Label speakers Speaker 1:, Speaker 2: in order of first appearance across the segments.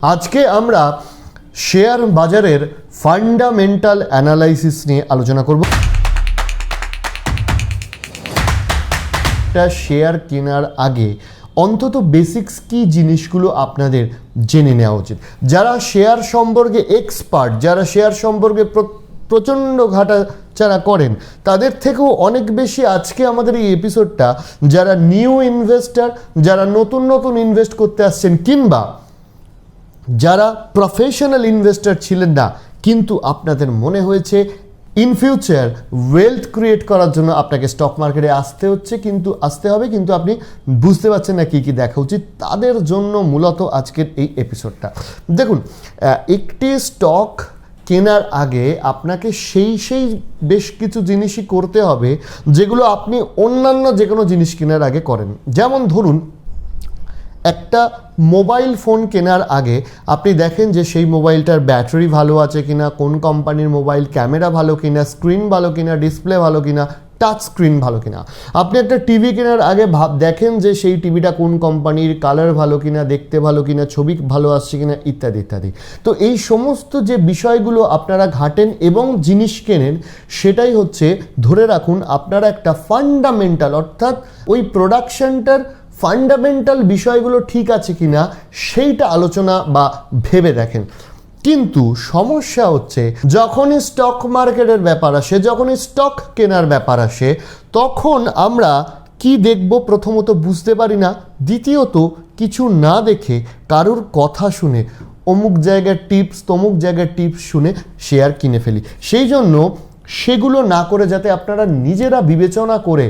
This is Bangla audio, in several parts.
Speaker 1: আজকে আমরা শেয়ার বাজারের ফান্ডামেন্টাল অ্যানালাইসিস নিয়ে আলোচনা করব। একটা শেয়ার কেনার আগে অন্তত বেসিক্স কি জিনিসগুলো আপনাদের জেনে নেওয়া উচিত। যারা শেয়ার সম্পর্কে এক্সপার্ট, যারা শেয়ার সম্পর্কে প্রচণ্ড ঘাটাচাড়া করেন, তাদের থেকেও অনেক বেশি আজকে আমাদের এই এপিসোডটা যারা নিউ ইনভেস্টার, যারা নতুন নতুন ইনভেস্ট করতে আসছেন, কিংবা যারা প্রফেশনাল ইনভেস্টার ছিলেন না কিন্তু আপনাদের মনে হয়েছে ইন ফিউচার ওয়েলথ ক্রিয়েট করার জন্য আপনাকে স্টক মার্কেটে আসতে হবে কিন্তু আপনি বুঝতে পারছেন না কী কী দেখা উচিত, তাদের জন্য মূলত আজকের এই এপিসোডটা। দেখুন, একটি স্টক কেনার আগে আপনাকে সেই বেশ কিছু জিনিসই করতে হবে যেগুলো আপনি অন্যান্য যে কোনো জিনিস কেনার আগে করেন। যেমন ধরুন, একটা মোবাইল ফোন কেনার আগে আপনি দেখেন যে সেই মোবাইলটার ব্যাটারি ভালো আছে কিনা, কোন কোম্পানির মোবাইল, ক্যামেরা ভালো কিনা, স্ক্রিন ভালো কিনা, ডিসপ্লে ভালো কিনা, টাচ স্ক্রিন ভালো কিনা। আপনি একটা টিভি কেনার আগে দেখেন যে সেই টিভিটা কোন কোম্পানির, কালার ভালো কিনা, দেখতে ভালো কিনা, ছবি ভালো আসছে কিনা, ইত্যাদি ইত্যাদি। তো এই সমস্ত যে বিষয়গুলো আপনারা ঘাটেন এবং জিনিস কেনেন, সেটাই হচ্ছে ধরে রাখুন আপনারা একটা ফান্ডামেন্টাল, অর্থাৎ ওই প্রোডাকশনটার ফান্ডামেন্টাল বিষয়গুলো ঠিক আছে কিনা সেইটা আলোচনা বা ভেবে দেখেন। কিন্তু সমস্যা হচ্ছে যখনই স্টক মার্কেটের ব্যাপার আসে, যখনই স্টক কেনার ব্যাপার আসে, তখন আমরা কি দেখব প্রথমত বুঝতে পারি না, দ্বিতীয়ত কিছু না দেখে কারোর কথা শুনে অমুক জায়গার টিপস তমুক জায়গার টিপস শুনে শেয়ার কিনে ফেলি। সেই জন্য সেগুলো না করে যাতে আপনারা নিজেরা বিবেচনা করে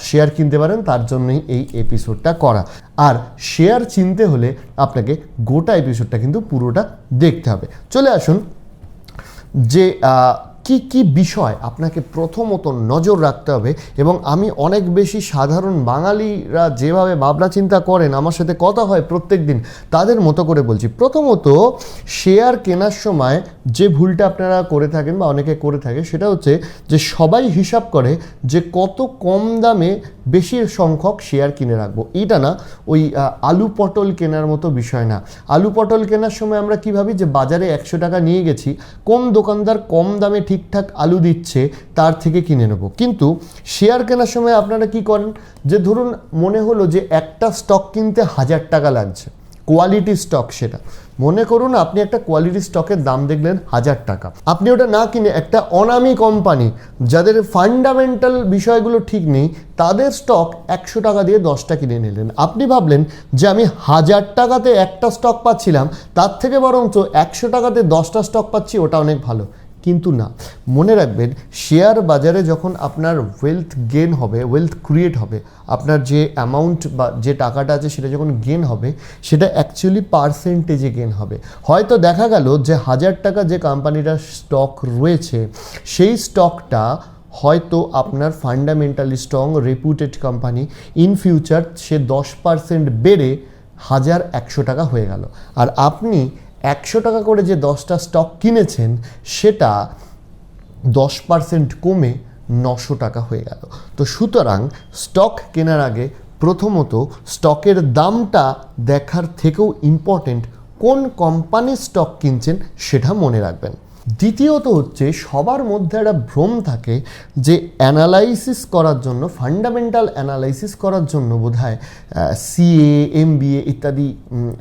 Speaker 1: শেয়ার কিনতে পারেন, তার জন্যই এই এপিসোডটা করা। আর শেয়ার চিনতে হলে আপনাকে গোটা এপিসোডটা কিন্তু পুরোটা দেখতে হবে। চলে আসুন যে কি কি বিষয় আপনাকে প্রথমত নজর রাখতে হবে, এবং আমি অনেক বেশি সাধারণ বাঙালিরা যেভাবে ভাবনা চিন্তা করেন, আমার সাথে কথা হয় প্রত্যেক দিন, তাদের মতো করে বলছি। প্রথমত, শেয়ার কেনার সময় যে ভুলটা আপনারা করে থাকেন বা অনেকে করে থাকে, সেটা হচ্ছে যে সবাই হিসাব করে যে কত কম দামে বেশি সংখ্যক শেয়ার কিনে রাখবো। এইটা না, ওই আলু পটল কেনার মতো বিষয় না। আলু পটল কেনার সময় আমরা কী ভাবি যে বাজারে 100 টাকা নিয়ে গেছি, কোন দোকানদার কম দামে ঠিকঠাক আলু দিচ্ছে তার থেকে কিনে নেব। কিন্তু শেয়ার কেনার সময় আপনারা কি করেন, যে ধরুন মনে হলো যে একটা স্টক কিনতে 1000 টাকা লাগছে, কোয়ালিটি স্টক, সেটা মনে করুন আপনি একটা কোয়ালিটি স্টকের দাম দেখলেন 1000 টাকা, আপনি ওটা না কিনে একটা অনামী কোম্পানি যাদের ফান্ডামেন্টাল বিষয়গুলো ঠিক নেই, তাদের স্টক 100 টাকা দিয়ে 10টা কিনে নিলেন। আপনি ভাবলেন যে আমি 1000 টাকাতে একটা স্টক পাচ্ছিলাম, তার থেকে বরঞ্চ 100 টাকাতে 10টা স্টক পাচ্ছি, ওটা অনেক ভালো। কিন্তু না, মনে রাখবেন শেয়ার বাজারে যখন আপনার ওয়েলথ গেন হবে, ওয়েলথ ক্রিয়েট হবে, আপনার যে অ্যামাউন্ট বা যে টাকাটা আছে সেটা যখন গেন হবে, সেটা অ্যাকচুয়ালি পার্সেন্টেজে গেন হবে। হয়তো দেখা গেল যে 1000 টাকা যে কোম্পানিটার স্টক রয়েছে, সেই স্টকটা হয়তো আপনার fundamentally strong reputed company, in future সে 10% বেড়ে 1100 টাকা হয়ে গেল, আর আপনি 100 টাকা করে যে 10টা স্টক কিনেছেন সেটা 10% কমে 900 টাকা হয়ে গেল। তো সুতরাং স্টক কেনার আগে প্রথমত স্টকের দামটা দেখার থেকেও ইম্পর্টেন্ট কোন কোম্পানির স্টক কিনছেন সেটা মনে রাখবেন। দ্বিতীয়ত হচ্ছে, সবার মধ্যে একটা ভ্রম থাকে যে অ্যানালাইসিস করার জন্য, ফান্ডামেন্টাল অ্যানালাইসিস করার জন্য বোধহয় সিএ, এমবিএ ইত্যাদি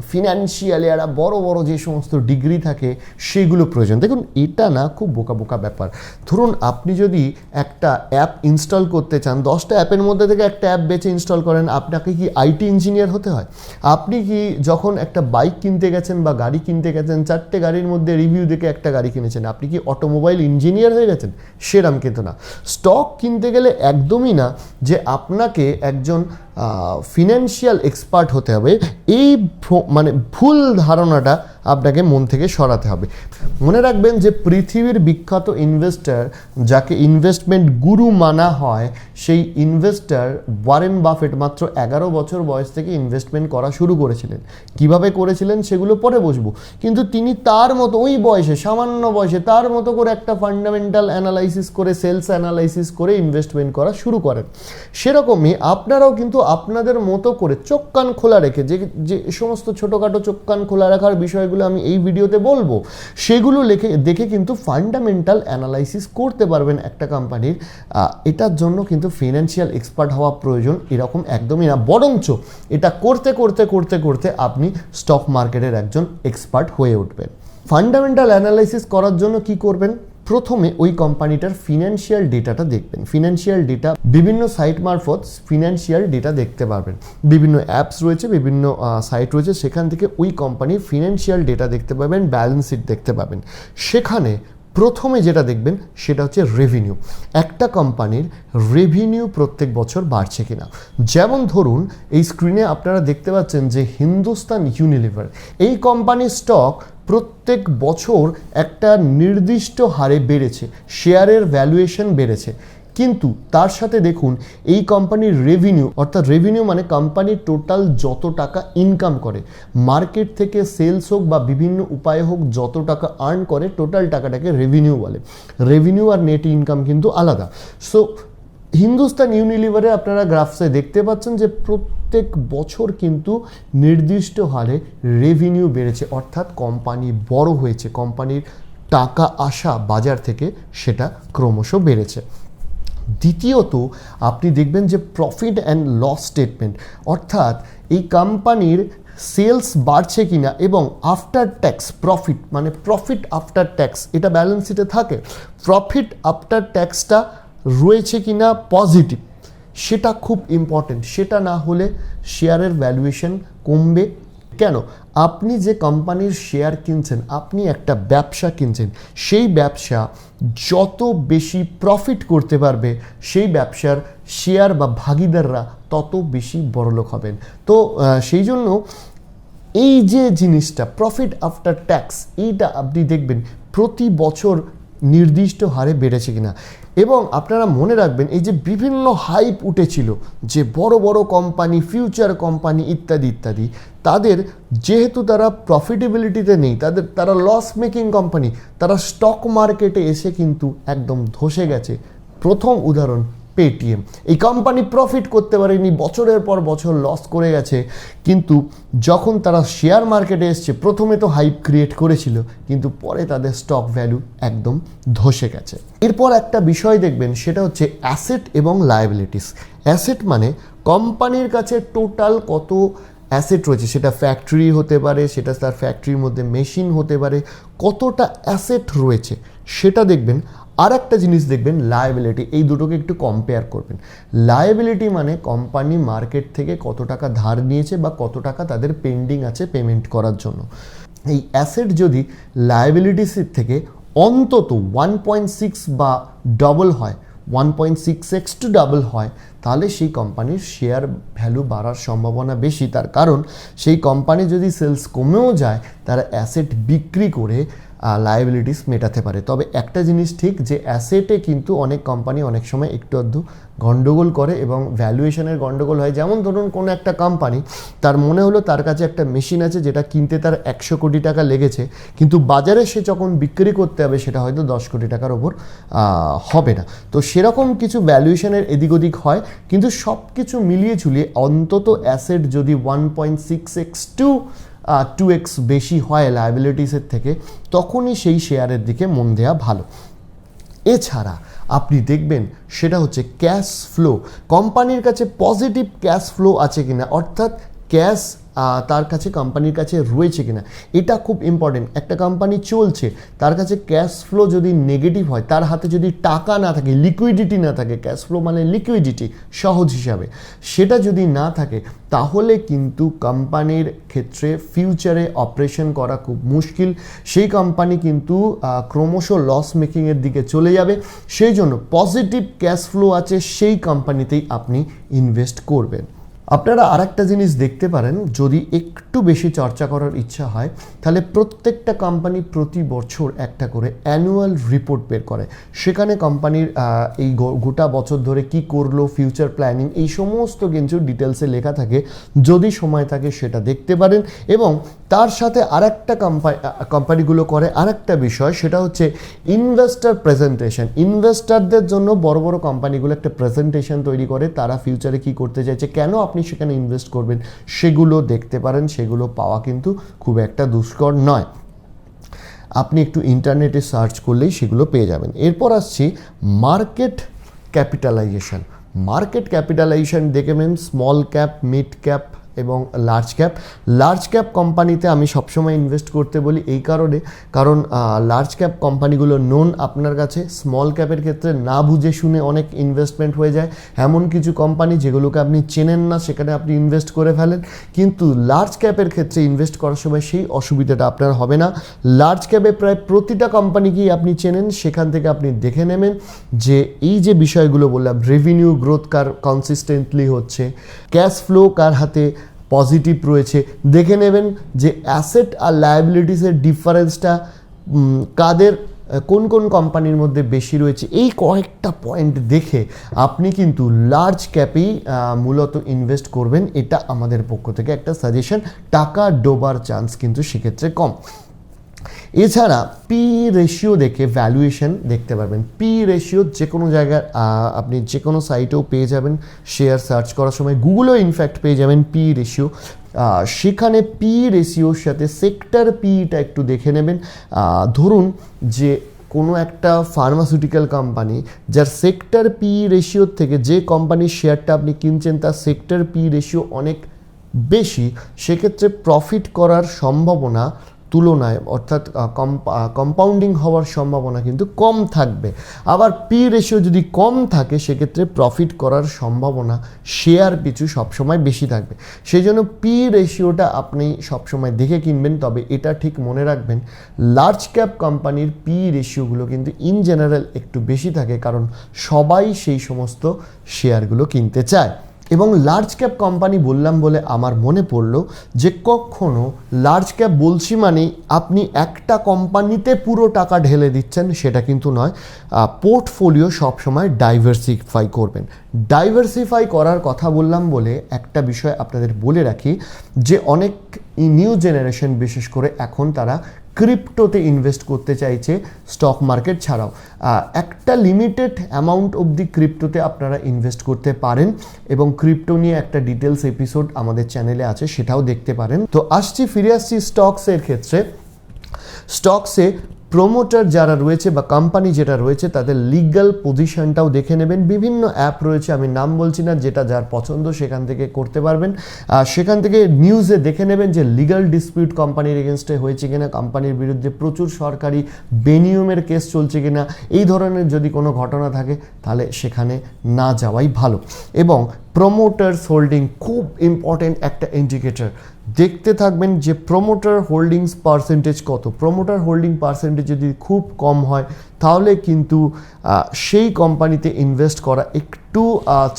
Speaker 1: ফিনান্সিয়ালি একটা বড় বড় যে সমস্ত ডিগ্রি থাকে সেগুলো প্রয়োজন। দেখুন, এটা না, খুব বোকা বোকা ব্যাপার। ধরুন আপনি যদি একটা অ্যাপ ইনস্টল করতে চান, 10টা অ্যাপের মধ্যে থেকে একটা অ্যাপ বেছে ইনস্টল করেন, আপনাকে কি আইটি ইঞ্জিনিয়ার হতে হয়? আপনি কি যখন একটা বাইক কিনতে গেছেন বা গাড়ি কিনতে গেছেন, 4টে গাড়ির মধ্যে রিভিউ দেখে একটা গাড়ি কিনেছেন, আপনি কি অটোমোবাইল ইঞ্জিনিয়ার হয়ে গেছেন? সেরাম কিন্তু না। স্টক কিনতে গেলে একদমই না যে আপনাকে একজন ফিনান্সিয়াল এক্সপার্ট হতে হবে। এই মানে ভুল ধারণাটা আপনাকে মন থেকে সরাতে হবে। মনে রাখবেন যে পৃথিবীর বিখ্যাত ইনভেস্টর, যাকে ইনভেস্টমেন্ট গুরু মানা হয়, সেই ইনভেস্টর ওয়ারেন বাফেট মাত্র 11 বছর বয়স থেকে ইনভেস্টমেন্ট করা শুরু করেছিলেন। কিভাবে করেছিলেন সেগুলো পরে বসবো, কিন্তু তিনি তার মতো ওই বয়সে, সামান্য বয়সে তার মতো করে একটা ফান্ডামেন্টাল অ্যানালাইসিস করে, সেলস অ্যানালাইসিস করে ইনভেস্টমেন্ট করা শুরু করেন। সেরকমই আপনারাও কিন্তু আপনাদের মতো করে চোখ কান খোলা রেখে, যে সমস্ত ছোটোখাটো চোখ কান খোলা রাখার বিষয়গুলো আমি এই ভিডিওতে বলবো, সেগুলো দেখে কিন্তু ফান্ডামেন্টাল অ্যানালাইসিস করতে পারবেন একটা কোম্পানির। এটার জন্য কিন্তু ফিনান্সিয়াল এক্সপার্ট হওয়া প্রয়োজন এরকম একদমই না, বরঞ্চ এটা করতে করতে করতে করতে আপনি স্টক মার্কেটের একজন এক্সপার্ট হয়ে উঠবেন। ফান্ডামেন্টাল অ্যানালাইসিস করার জন্য কি করবেন? প্রথমে ওই কোম্পানিটার ফিনান্সিয়াল ডেটাটা দেখবেন। ফিনান্সিয়াল ডেটা বিভিন্ন সাইট মারফত ফিনান্সিয়াল ডেটা দেখতে পারবেন। বিভিন্ন অ্যাপস রয়েছে, বিভিন্ন সাইট রয়েছে, সেখান থেকে ওই কোম্পানির ফিনান্সিয়াল ডেটা দেখতে পাবেন, ব্যালেন্স শিট দেখতে পাবেন। সেখানে প্রথমে যেটা দেখবেন সেটা হচ্ছে রেভিনিউ। একটা কোম্পানির রেভিনিউ প্রত্যেক বছর বাড়ছে কিনা। যেমন ধরুন এই স্ক্রিনে আপনারা দেখতে পাচ্ছেন যে হিন্দুস্তান ইউনিলিভার, এই কোম্পানির স্টক প্রত্যেক বছর একটা নির্দিষ্ট হারে বেড়েছে, শেয়ারের ভ্যালুয়েশন বেড়েছে। কিন্তু তার সাথে দেখুন এই কোম্পানির রেভিনিউ, অর্থাৎ রেভিনিউ মানে কোম্পানির টোটাল যত টাকা ইনকাম করে, মার্কেট থেকে সেলস হোক বা বিভিন্ন উপায়ে হোক যত টাকা আর্ন করে, টোটাল টাকাটাকে রেভিনিউ বলে। রেভিনিউ আর নেট ইনকাম কিন্তু আলাদা। সো হিন্দুস্তান ইউনিলিভারে আপনারা গ্রাফসে দেখতে পাচ্ছেন যে প্রত্যেক বছর কিন্তু নির্দিষ্ট হারে রেভিনিউ বেড়েছে, অর্থাৎ কোম্পানি বড় হয়েছে, কোম্পানির টাকা আসা বাজার থেকে সেটা ক্রমশ বেড়েছে। দ্বিতীয়ত আপনি দেখবেন যে প্রফিট অ্যান্ড লস স্টেটমেন্ট, অর্থাৎ এই কোম্পানির সেলস বাড়ছে কিনা এবং আফটার ট্যাক্স প্রফিট, মানে প্রফিট আফটার ট্যাক্স, এটা ব্যালেন্স শিটে থাকে। প্রফিট আফটার ট্যাক্সটা রয়েছে কিনা পজিটিভ, সেটা খুব ইম্পর্টেন্ট। সেটা না হলে শেয়ারের ভ্যালুয়েশন কমবে। কেন? আপনি যে কোম্পানির শেয়ার কিনছেন, আপনি একটা ব্যবসা কিনছেন, সেই ব্যবসা যত বেশি প্রফিট করতে পারবে, সেই ব্যবসার শেয়ার বা ভাগিদাররা তত বেশি বড়লোক হবেন। তো সেই জন্য এই যে জিনিসটা প্রফিট আফটার ট্যাক্স, এইটা আপনি দেখবেন প্রতি বছর নির্দিষ্ট হারে বেড়েছে কিনা। এবং আপনারা মনে রাখবেন এই যে বিভিন্ন হাইপ উঠেছিল যে বড় বড় কোম্পানি, ফিউচার কোম্পানি ইত্যাদি ইত্যাদি, তাদের যেহেতু তারা প্রফিটেবিলিটিতে নেই, তারা লস মেকিং কোম্পানি, তারা স্টক মার্কেটে এসে কিন্তু একদম ধসে গেছে। প্রথম উদাহরণ পেটিএম। এই কোম্পানি প্রফিট করতে পারেনি, বছরের পর বছর লস করে গেছে, কিন্তু যখন তারা শেয়ার মার্কেটে এসছে প্রথমে তো হাইপ ক্রিয়েট করেছিল, কিন্তু পরে তাদের স্টক ভ্যালু একদম ধসে গেছে। এরপর একটা বিষয় দেখবেন, সেটা হচ্ছে অ্যাসেট এবং লায়াবিলিটিস। অ্যাসেট মানে কোম্পানির কাছে টোটাল কত অ্যাসেট রয়েছে, সেটা ফ্যাক্টরি হতে পারে, সেটা তার ফ্যাক্টরির মধ্যে মেশিন হতে পারে, কতটা অ্যাসেট রয়েছে সেটা দেখবেন। আর একটা জিনিস দেখবেন লায়াবিলিটি, এই দুটোকে একটু কম্পেয়ার করবেন। লায়াবিলিটি মানে কোম্পানি মার্কেট থেকে কত টাকা ধার নিয়েছে বা কত টাকা তাদের পেন্ডিং আছে পেমেন্ট করার জন্য। এই অ্যাসেট যদি লায়াবিলিটিসের থেকে অন্তত 1.6 বা ডবল হয়, 1.6x টু ডাবল হয়, তাহলে সেই কোম্পানির শেয়ার ভ্যালু বাড়ার সম্ভাবনা বেশি। তার কারণ সেই কোম্পানি যদি সেলস কমেও যায়, তারা অ্যাসেট বিক্রি করে লায়াবিলিটিস মেটাতে পারে। তবে একটা জিনিস ঠিক, যে অ্যাসেটে কিন্তু অনেক কোম্পানি অনেক সময় একটু আধটু গন্ডগোল করে এবং ভ্যালুয়েশনের গন্ডগোল হয়। যেমন ধরুন কোনো একটা কোম্পানি, তার মনে হলো তার কাছে একটা মেশিন আছে যেটা কিনতে তার 100 কোটি টাকা লেগেছে, কিন্তু বাজারে সে যখন বিক্রি করতে হবে সেটা হয়তো 10 কোটি টাকার ওপর হবে না। তো সেরকম কিছু ভ্যালুয়েশনের এদিক ওদিক হয়, কিন্তু সব কিছু মিলিয়ে ঝুলিয়ে অন্তত অ্যাসেট যদি 1.6x টু 2x বেশি হয় লায়াবিলিটিসের থেকে, তখনই সেই শেয়ারের দিকে মন দেওয়া ভালো। এছাড়া আপনি দেখবেন সেটা হচ্ছে ক্যাশ ফ্লো। কোম্পানির কাছে পজিটিভ ক্যাশ ফ্লো আছে কিনা, অর্থাৎ ক্যাশ তার কাছে কোম্পানির কাছে রয়েছে কিনা, এটা খুব ইম্পর্টেন্ট। একটা কোম্পানি চলছে, তার কাছে ক্যাশ ফ্লো যদি নেগেটিভ হয়, তার হাতে যদি টাকা না থাকে, লিকুইডিটি না থাকে, ক্যাশ ফ্লো মানে লিকুইডিটি সহজ হিসাবে, সেটা যদি না থাকে, তাহলে কিন্তু কোম্পানির ক্ষেত্রে ফিউচারে অপারেশন করা খুব মুশকিল। সেই কোম্পানি কিন্তু ক্রমশ লস মেকিংয়ের দিকে চলে যাবে। সেই জন্য পজিটিভ ক্যাশ ফ্লো আছে সেই কোম্পানিতেই আপনি ইনভেস্ট করবেন। আপনারা আরেকটা জিনিস দেখতে পারেন, যদি একটু বেশি চর্চা করার ইচ্ছা হয় তাহলে প্রত্যেকটা কোম্পানি প্রতি বছর একটা করে অ্যানুয়াল রিপোর্ট বের করে। সেখানে কোম্পানির এই গোটা বছর ধরে কি করলো, ফিউচার প্ল্যানিং, এই সমস্ত কিছু ডিটেলসে লেখা থাকে। যদি সময় থাকে সেটা দেখতে পারেন। এবং তার সাথে আরেকটা কোম্পানিগুলো করে আরেকটা বিষয়, সেটা হচ্ছে ইনভেস্টার প্রেজেন্টেশন। ইনভেস্টারদের জন্য বড় বড় কোম্পানিগুলো একটা প্রেজেন্টেশন তৈরি করে, তারা ফিউচারে কি করতে চাইছে, কেন আপনি সেখানে ইনভেস্ট করবেন, সেগুলো দেখতে পারেন। সেগুলো পাওয়া কিন্তু খুব একটা দুষ্কর নয়, আপনি একটু ইন্টারনেটে সার্চ করলেই সেগুলো পেয়ে যাবেন। এরপর আসছি মার্কেট ক্যাপিটালাইজেশন। মার্কেট ক্যাপিটালাইজেশন দেখবেন স্মল ক্যাপ, মিড ক্যাপ এবং লার্জ ক্যাপ কোম্পানিতে আমি সবসময় ইনভেস্ট করতে বলি এই কারণে, কারণ লার্জ ক্যাপ কোম্পানিগুলো নোন আপনার কাছে। স্মল ক্যাপের ক্ষেত্রে না বুঝে শুনে অনেক ইনভেস্টমেন্ট হয়ে যায়, এমন কিছু কোম্পানি যেগুলোকে আপনি চেনেন না সেখানে আপনি ইনভেস্ট করে ফেলেন। কিন্তু লার্জ ক্যাপের ক্ষেত্রে ইনভেস্ট করার সময় সেই অসুবিধাটা আপনার হবে না। লার্জ ক্যাপে প্রায় প্রতিটা কোম্পানিকেই আপনি চেনেন, সেখান থেকে আপনি দেখে নেবেন যে এই যে বিষয়গুলো বললাম, রেভিনিউ গ্রোথ কার কনসিস্টেন্টলি হচ্ছে, ক্যাশ ফ্লো কার হাতে পজিটিভ রয়েছে, দেখে নেবেন যে অ্যাসেট আর লায়াবিলিটিসের ডিফারেন্সটা কাদের কোন কোন কোম্পানির মধ্যে বেশি রয়েছে। এই কয়েকটা পয়েন্ট দেখে আপনি কিন্তু লার্জ ক্যাপেই মূলত ইনভেস্ট করবেন। এটা আমাদের পক্ষ থেকে একটা সাজেশন। টাকা ডোবার চান্স কিন্তু সেক্ষেত্রে কম। এছাড়া পি রেশিও দেখে ভ্যালুয়েশন দেখতে পারবেন। পি রেশিও যে কোনো জায়গায় আপনি যে কোনো সাইটেও পেয়ে যাবেন, শেয়ার সার্চ করার সময় গুগলেও ইনফ্যাক্ট পেয়ে যাবেন পি রেশিও। সেখানে পি রেশিওর সাথে সেক্টর পিটা একটু দেখে নেবেন। ধরুন যে কোনো একটা ফার্মাসিউটিক্যাল কোম্পানি যার সেক্টর পি রেশিওর থেকে যে কোম্পানির শেয়ারটা আপনি কিনছেন তার সেক্টর পি রেশিও অনেক বেশি, সেক্ষেত্রে প্রফিট করার সম্ভাবনা তুলনায় অর্থাৎ কম্পাউন্ডিং হওয়ার সম্ভাবনা কিন্তু কম থাকবে। আবার পি রেশিও যদি কম থাকে সেক্ষেত্রে প্রফিট করার সম্ভাবনা শেয়ার পিছু সবসময় বেশি থাকবে। সেই জন্য পি রেশিওটা আপনি সবসময় দেখে কিনবেন। তবে এটা ঠিক মনে রাখবেন, লার্জ ক্যাপ কোম্পানির পি রেশিওগুলো কিন্তু ইন জেনারেল একটু বেশি থাকে, কারণ সবাই সেই সমস্ত শেয়ারগুলো কিনতে চায়। এবং লার্জ ক্যাপ কোম্পানি বললাম বলে আমার মনে পড়লো যে কখনো লার্জ ক্যাপ বলছি মানে আপনি একটা কোম্পানিতে পুরো টাকা ঢেলে দিচ্ছেন সেটা কিন্তু নয়। পোর্টফোলিও সবসময় ডাইভার্সিফাই করবেন। ডাইভার্সিফাই করার কথা বললাম বলে একটা বিষয় আপনাদের বলে রাখি যে অনেক নিউ জেনারেশন বিশেষ করে এখন তারা ক্রিপ্টোতে ইনভেস্ট করতে চাইছে স্টক মার্কেট ছাড়াও। একটা লিমিটেড অ্যামাউন্ট অবধি ক্রিপ্টোতে আপনারা ইনভেস্ট করতে পারেন এবং ক্রিপ্টো নিয়ে একটা ডিটেলস এপিসোড আমাদের চ্যানেলে আছে, সেটাও দেখতে পারেন। তো ফিরে আসছি স্টকসের ক্ষেত্রে। স্টকসে প্রোমোটার যারা রয়েছে বা কোম্পানি যেটা রয়েছে তাদের লিগ্যাল পজিশনটাও দেখে নেবেন। বিভিন্ন অ্যাপ রয়েছে, আমি নাম বলছি না, যেটা যার পছন্দ সেখান থেকে করতে পারবেন। সেখান থেকে নিউজে দেখে নেবেন যে লিগ্যাল ডিসপিউট কোম্পানির এগেনস্টে হয়েছে কিনা, কোম্পানির বিরুদ্ধে প্রচুর সরকারি বেনিয়মের কেস চলছে কিনা। এই ধরনের যদি কোনো ঘটনা থাকে তাহলে সেখানে না যাওয়াই ভালো। এবং প্রোমোটার্স হোল্ডিং খুব ইম্পর্টেন্ট একটা ইন্ডিকেটর। দেখতে থাকবেন যে প্রোমোটার হোল্ডিংস পার্সেন্টেজ কত। প্রোমোটার হোল্ডিং পার্সেন্টেজ যদি খুব কম হয় তাহলে কিন্তু সেই কোম্পানিতে ইনভেস্ট করা একটু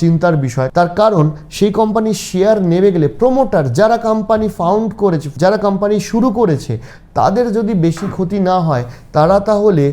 Speaker 1: চিন্তার বিষয়। তার কারণ সেই কোম্পানির শেয়ার নেমে গেলে প্রোমোটার যারা কোম্পানি ফাউন্ড করেছে, যারা কোম্পানি শুরু করেছে, তাদের যদি বেশি ক্ষতি না হয় তারা তাহলে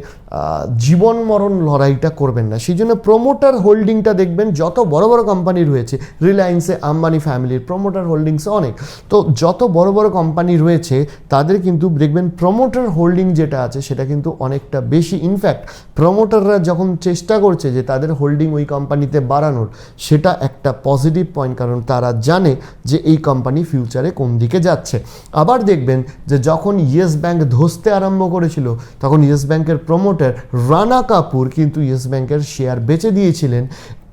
Speaker 1: জীবন মরণ লড়াইটা করবেন না। সেই জন্য প্রোমোটার হোল্ডিংটা দেখবেন। যত বড় বড় কোম্পানি রয়েছে, রিলায়েন্সে আম্বানি ফ্যামিলির প্রোমোটার হোল্ডিংসে অনেক, তো যত বড় বড় কোম্পানি রয়েছে তাদের কিন্তু দেখবেন প্রোমোটার হোল্ডিং যেটা আছে সেটা কিন্তু অনেকটা বেশি। ইনফ্যাক্ট প্রোমোটাররা যখন চেষ্টা করছে যে তাদের হোল্ডিং ওই কোম্পানিতে বাড়ানোর, সেটা একটা পজিটিভ পয়েন্ট, কারণ তারা জানে যে এই কোম্পানি ফিউচারে কোন দিকে যাচ্ছে। আবার দেখবেন যে যখন ইয়েস ব্যাংক ধসতে আরম্ভ করেছিল তখন ইয়েস ব্যাংকের প্রোমোটার রানা কাপুর কিন্তু ইয়েস ব্যাংকের শেয়ার বেচে দিয়েছিলেন।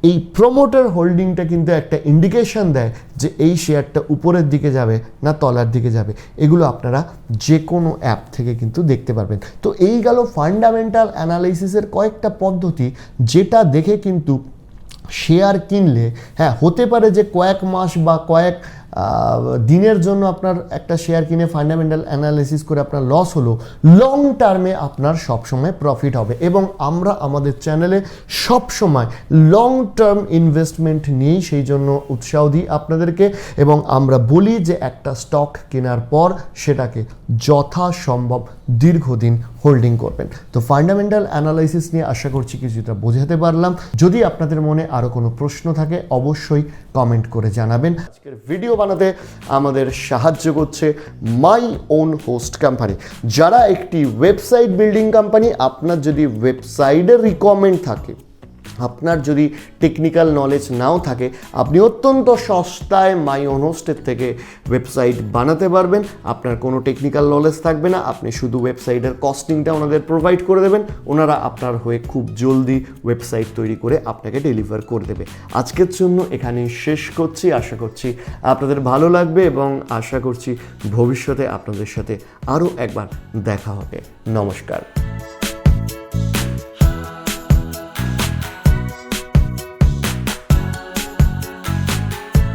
Speaker 1: এই প্রোমোটার হোল্ডিংটা কিন্তু একটা ইন্ডিকেশন দেয় যে এই শেয়ারটা উপরের দিকে যাবে না তলার দিকে যাবে। এগুলো আপনারা যে কোনো অ্যাপ থেকে কিন্তু দেখতে পারবেন। তো এই গেল ফান্ডামেন্টাল অ্যানালাইসিসের কয়েকটা পদ্ধতি, যেটা দেখে কিন্তু শেয়ার কিনলে হ্যাঁ হতে পারে যে কয়েক মাস বা কয়েক দিনের জন্য আপনার একটা শেয়ার কিনে ফান্ডামেন্টাল অ্যানালিসিস করে আপনার লস হলো, লং টার্মে আপনার সবসময় প্রফিট হবে। এবং আমরা আমাদের চ্যানেলে সবসময় লং টার্ম ইনভেস্টমেন্ট নিয়েই সেই জন্য উৎসাহ দিই আপনাদেরকে, এবং আমরা বলি যে একটা স্টক কেনার পর সেটাকে যথাসম্ভব দীর্ঘদিন হোল্ডিং করবেন। তো ফান্ডামেন্টাল অ্যানালাইসিস নিয়ে আশা করছি কিছুটা বোঝাতে পারলাম। যদি আপনাদের মনে আরও কোনো প্রশ্ন থাকে অবশ্যই কমেন্ট করে জানাবেন। আজকের ভিডিও বানাতে আমাদের সাহায্য করছে মাই ওন হোস্ট কোম্পানি, যারা একটি ওয়েবসাইট বিল্ডিং কোম্পানি। আপনার যদি ওয়েবসাইটের রিকোয়ারমেন্ট থাকে, আপনার যদি টেকনিক্যাল নলেজ নাও থাকে, আপনি অত্যন্ত সস্তায় মাই ওন হোস্টের থেকে ওয়েবসাইট বানাতে পারবেন। আপনার কোনো টেকনিক্যাল নলেজ থাকবে না, আপনি শুধু ওয়েবসাইটের কস্টিংটা ওনাদের প্রোভাইড করে দেবেন, ওনারা আপনার হয়ে খুব জলদি ওয়েবসাইট তৈরি করে আপনাকে ডেলিভার করে দেবে। আজকের জন্য এখানেই শেষ করছি। আশা করছি আপনাদের ভালো লাগবে এবং আশা করছি ভবিষ্যতে আপনাদের সাথে আরও একবার দেখা হবে। নমস্কার।